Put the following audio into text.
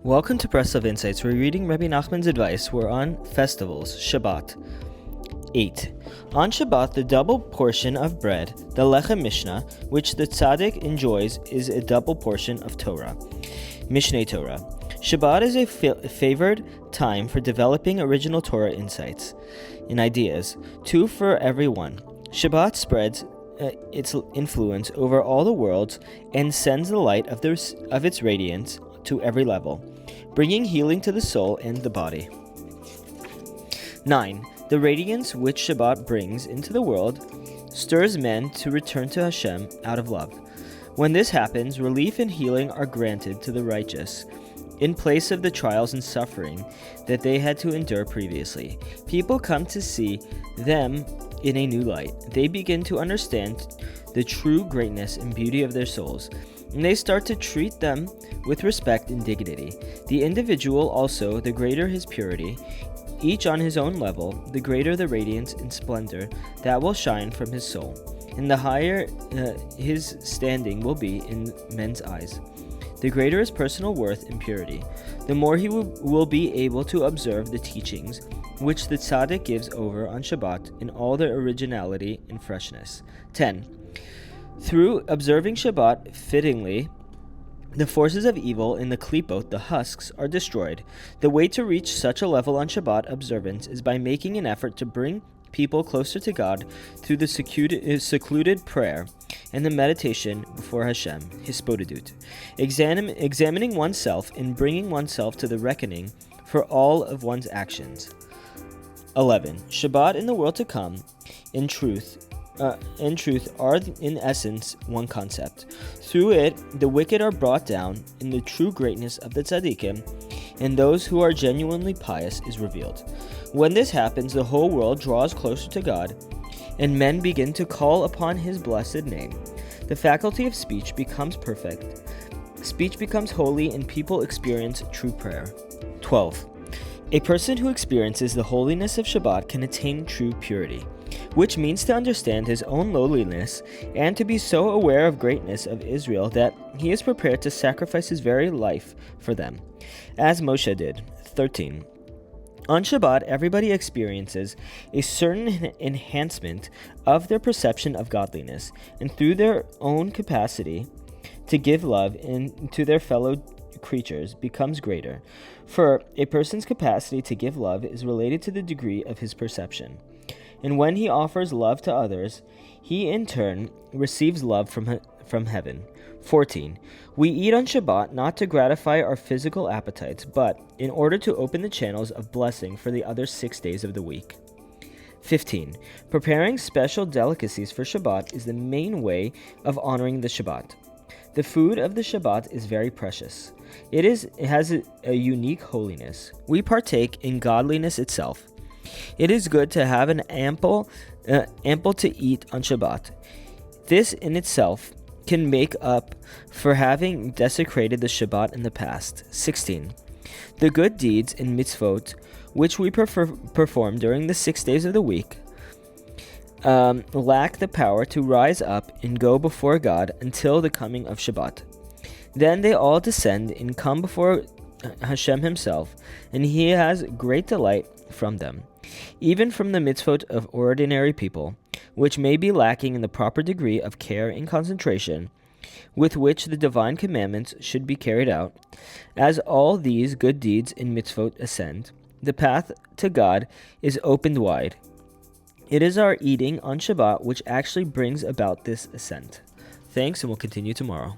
Welcome to Breslov Insights. We're reading Rebbe Nachman's advice. We're on festivals, Shabbat. 8. On Shabbat, the double portion of bread, the Lechem Mishnah, which the tzaddik enjoys, is a double portion of Torah, Mishneh Torah. Shabbat is a favored time for developing original Torah insights and ideas, two for every one. Shabbat spreads its influence over all the worlds and sends the light of its radiance to every level, bringing healing to the soul and the body. 9. The radiance which Shabbat brings into the world stirs men to return to Hashem out of love. When this happens, relief and healing are granted to the righteous, in place of the trials and suffering that they had to endure previously. People come to see them in a new light. They begin to understand the true greatness and beauty of their souls, and they start to treat them with respect and dignity. The individual also, the greater his purity, each on his own level, the greater the radiance and splendor that will shine from his soul, and the higher his standing will be in men's eyes. The greater his personal worth and purity, the more he will be able to observe the teachings which the tzaddik gives over on Shabbat in all their originality and freshness. 10. Through observing Shabbat fittingly, the forces of evil in the klipot, the husks, are destroyed. The way to reach such a level on Shabbat observance is by making an effort to bring people closer to God through the secluded prayer and the meditation before Hashem, Hispodadut, examining oneself and bringing oneself to the reckoning for all of one's actions. 11. Shabbat in the world to come, in truth are in essence one concept. Through it, the wicked are brought down, and the true greatness of the tzaddikim and those who are genuinely pious is revealed. When this happens, the whole world draws closer to God, and men begin to call upon His blessed name. The faculty of speech becomes perfect. Speech becomes holy, and people experience true prayer. 12. A person who experiences the holiness of Shabbat can attain true purity, which means to understand his own lowliness and to be so aware of greatness of Israel that he is prepared to sacrifice his very life for them, as Moshe did. 13. On Shabbat, everybody experiences a certain enhancement of their perception of godliness, and through their own capacity to give love to their fellow creatures becomes greater. For a person's capacity to give love is related to the degree of his perception. And when he offers love to others, he in turn receives love from heaven. 14. We eat on Shabbat not to gratify our physical appetites, but in order to open the channels of blessing for the other 6 days of the week. 15. Preparing special delicacies for Shabbat is the main way of honoring the Shabbat. The food of the Shabbat is very precious. It has a unique holiness. We partake in godliness itself. It is good to have an ample to eat on Shabbat. This in itself can make up for having desecrated the Shabbat in the past. 16. The good deeds and mitzvot which we perform during the 6 days of the week lack the power to rise up and go before God until the coming of Shabbat. Then they all descend and come before Hashem Himself, and He has great delight from them, even from the mitzvot of ordinary people, which may be lacking in the proper degree of care and concentration with which the divine commandments should be carried out. As all these good deeds and mitzvot ascend, the path to God is opened wide. It is our eating on Shabbat which actually brings about this ascent. Thanks, and we'll continue tomorrow.